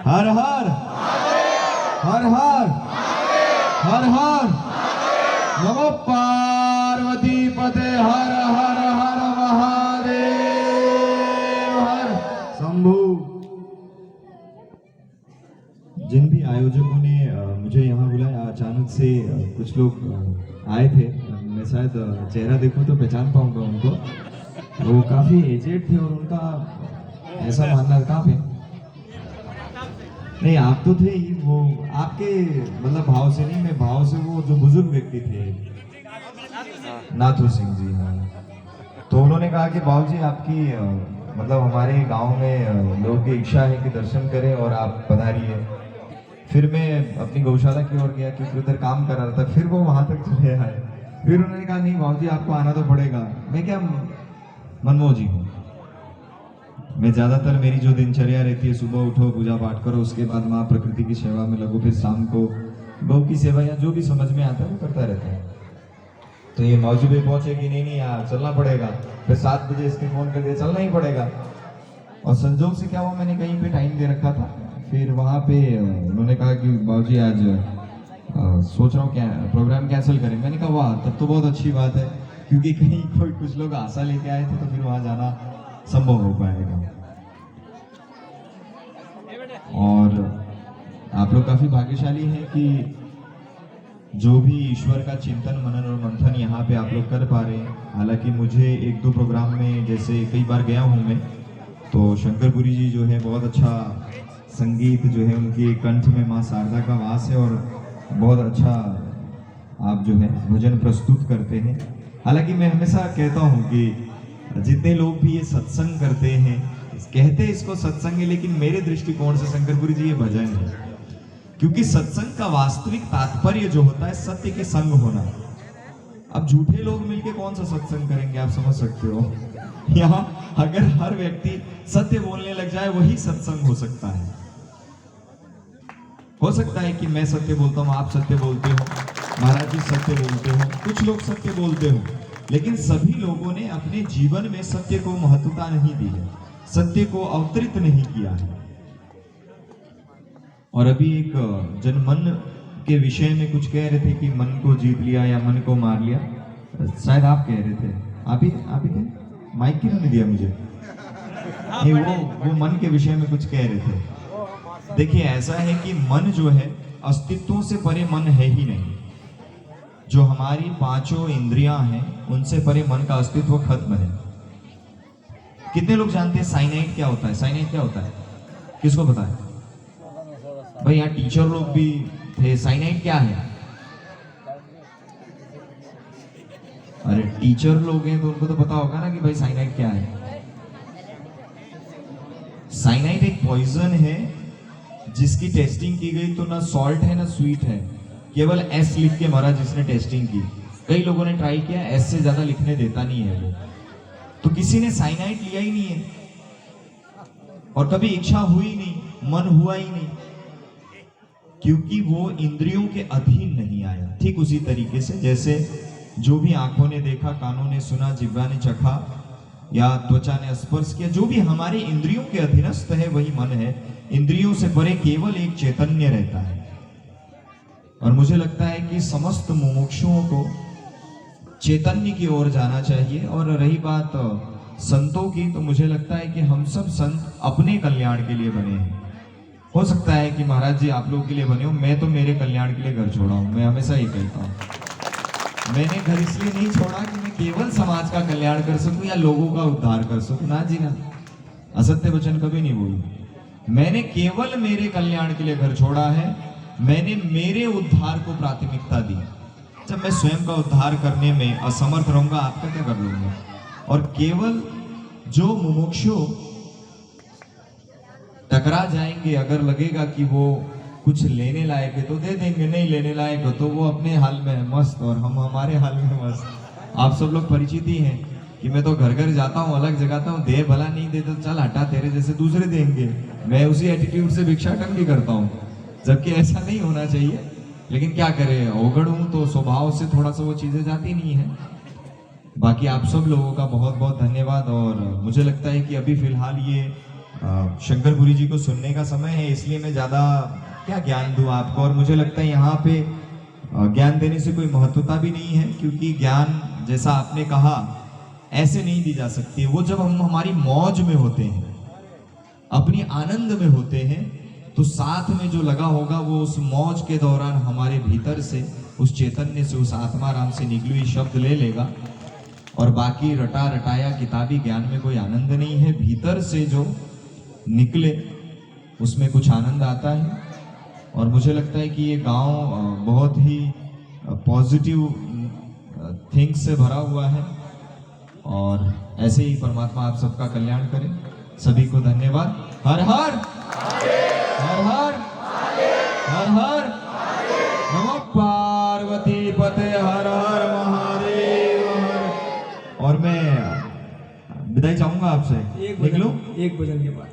हर हर हर हर हर हर नमो पार्वती पते हर हर हर महादेव हर शंभू। जिन भी आयोजकों ने मुझे यहाँ बुलाया, अचानक से कुछ लोग आए थे। मैं शायद चेहरा देखूं तो पहचान पाऊंगा उनको। वो काफी एजेड थे और उनका ऐसा मानना था पे नहीं, आप तो थे ही, वो आपके मतलब भाव से नहीं, मैं भाव से, वो जो बुजुर्ग व्यक्ति थे नाथू सिंह जी, हाँ, तो उन्होंने कहा कि बाबू जी आपकी मतलब हमारे गांव में लोगों की इच्छा है कि दर्शन करें और आप पधारिए। फिर मैं अपनी गौशाला की ओर गया क्योंकि उधर काम कर रहा था, फिर वो वहां तक चले आए। फिर उन्होंने कहा नहीं बाबू जी आपको आना तो पड़ेगा। मैं क्या मनमोह जी हूँ, मैं ज्यादातर मेरी जो दिनचर्या रहती है, सुबह उठो पूजा पाठ करो, उसके बाद माँ प्रकृति की सेवा में लगो, फिर शाम को गौ की सेवा या जो भी समझ में आता है वो करता रहता है। तो ये मौजू भी पहुंचे कि नहीं यार चलना पड़ेगा, फिर 7 बजे इसके फोन कर दिया चलना ही पड़ेगा। और संजोग से क्या हुआ, मैंने कहीं पे टाइम दे रखा था, फिर वहां पे उन्होंने कहा कि बाबूजी आज सोच रहा हूँ क्या प्रोग्राम कैंसिल करें। मैंने कहा वाह तब तो बहुत अच्छी बात है, क्योंकि कहीं कोई कुछ लोग आशा लेके आए थे तो फिर वहां जाना संभव हो पाएगा। और आप लोग काफी भाग्यशाली हैं कि जो भी ईश्वर का चिंतन मनन और मंथन यहाँ पे आप लोग कर पा रहे हैं। हालांकि मुझे 1-2 प्रोग्राम में जैसे कई बार गया हूँ मैं, तो शंकरपुरी जी जो है बहुत अच्छा संगीत जो है उनके कंठ में माँ शारदा का वास है और बहुत अच्छा आप जो है भजन प्रस्तुत करते हैं। हालांकि मैं हमेशा कहता हूँ कि जितने लोग भी ये सत्संग करते हैं, कहते हैं इसको सत्संग है, लेकिन मेरे दृष्टिकोण से शंकरपुरी जी ये भजन है। क्योंकि सत्संग का वास्तविक तात्पर्य जो होता है सत्य के संग होना। अब झूठे लोग मिलके कौन सा सत्संग करेंगे, आप समझ सकते हो। यहाँ अगर हर व्यक्ति सत्य बोलने लग जाए वही सत्संग हो सकता है। हो सकता है कि मैं सत्य बोलता हूँ, आप सत्य बोलते हो, महाराज जी सत्य बोलते हो, कुछ लोग सत्य बोलते हो, लेकिन सभी लोगों ने अपने जीवन में सत्य को महत्वता नहीं दी है, सत्य को अवतरित नहीं किया है। और अभी एक जन मन के विषय में कुछ कह रहे थे कि मन को जीत लिया या मन को मार लिया, शायद आप कह रहे थे, आप ही थे, माइक क्यों नहीं दिया मुझे? नहीं, वो मन के विषय में कुछ कह रहे थे। देखिए ऐसा है कि मन जो है अस्तित्वों से परे मन है ही नहीं। जो हमारी 5 इंद्रियां हैं उनसे परे मन का अस्तित्व खत्म है। कितने लोग जानते हैं साइनाइड क्या होता है? साइनाइड क्या होता है, किसको पता है? भाई यहाँ टीचर लोग भी थे। साइनाइड क्या है? अरे टीचर लोग हैं तो उनको तो पता होगा ना कि भाई साइनाइड क्या है। साइनाइड एक पॉइजन है जिसकी टेस्टिंग की गई तो ना सॉल्ट है ना स्वीट है, केवल एस लिख के मरा जिसने टेस्टिंग की। कई लोगों ने ट्राई किया, एस से ज्यादा लिखने देता नहीं है वो, तो किसी ने साइनाइड लिया ही नहीं है। और कभी इच्छा हुई नहीं, मन हुआ ही नहीं, क्योंकि वो इंद्रियों के अधीन नहीं आया। ठीक उसी तरीके से जैसे जो भी आंखों ने देखा, कानों ने सुना, जिह्वा ने चखा या त्वचा ने स्पर्श किया, जो भी हमारे इंद्रियों के अधीनस्थ है वही मन है। इंद्रियों से परे केवल एक चैतन्य रहता है। और मुझे लगता है कि समस्त मुमुक्षुओं को चैतन्य की ओर जाना चाहिए। और रही बात संतों की, तो मुझे लगता है कि हम सब संत अपने कल्याण के लिए बने हैं। हो सकता है कि महाराज जी आप लोगों के लिए बने हो, मैं तो मेरे कल्याण के लिए घर छोड़ा हूं। मैं हमेशा ये कहता हूं, मैंने घर इसलिए नहीं छोड़ा कि मैं केवल समाज का कल्याण कर सकूं या लोगों का उद्धार कर सकूं। ना जी ना, असत्य वचन कभी नहीं बोलूं। मैंने केवल मेरे कल्याण के लिए घर छोड़ा है। मैंने मेरे उद्धार को प्राथमिकता दी। जब मैं स्वयं का उद्धार करने में असमर्थ रहूंगा, आपका क्या कर लूंगा? और केवल जो मुमुक्षु टकरा जाएंगे, अगर लगेगा कि वो कुछ लेने लायक है तो दे देंगे, नहीं लेने लायक हो तो वो अपने हाल में मस्त और हम हमारे हाल में मस्त। आप सब लोग परिचित ही हैं कि मैं तो घर घर जाता हूँ, अलग जगाता हूँ, दे भला नहीं दे तो चल हटा, तेरे जैसे दूसरे देंगे। मैं उसी एटीट्यूड से भिक्षाटन भी करता हूँ, जबकि ऐसा नहीं होना चाहिए। लेकिन क्या करें, अवगढ़ हूँ तो स्वभाव से थोड़ा सा वो चीजें जाती नहीं है। बाकी आप सब लोगों का बहुत बहुत धन्यवाद। और मुझे लगता है कि अभी फिलहाल ये शंकरपुरी जी को सुनने का समय है, इसलिए मैं ज्यादा क्या ज्ञान दूं आपको। और मुझे लगता है यहाँ पे ज्ञान देने से कोई महत्वता भी नहीं है, क्योंकि ज्ञान जैसा आपने कहा ऐसे नहीं दी जा सकती। वो जब हम हमारी मौज में होते हैं, अपनी आनंद में होते हैं, तो साथ में जो लगा होगा वो उस मौज के दौरान हमारे भीतर से, उस चैतन्य से, उस आत्माराम से निकली हुई शब्द ले लेगा। और बाकी रटा रटाया किताबी ज्ञान में कोई आनंद नहीं है। भीतर से जो निकले उसमें कुछ आनंद आता है। और मुझे लगता है कि ये गांव बहुत ही पॉजिटिव थिंग्स से भरा हुआ है। और ऐसे ही परमात्मा आप सबका कल्याण करे। सभी को धन्यवाद। हर हर हर हर हर हर नमो पार्वती पते हर हर महादेव हर। और मैं विदाई चाहूंगा आपसे। निकलूं? एक भजन के बाद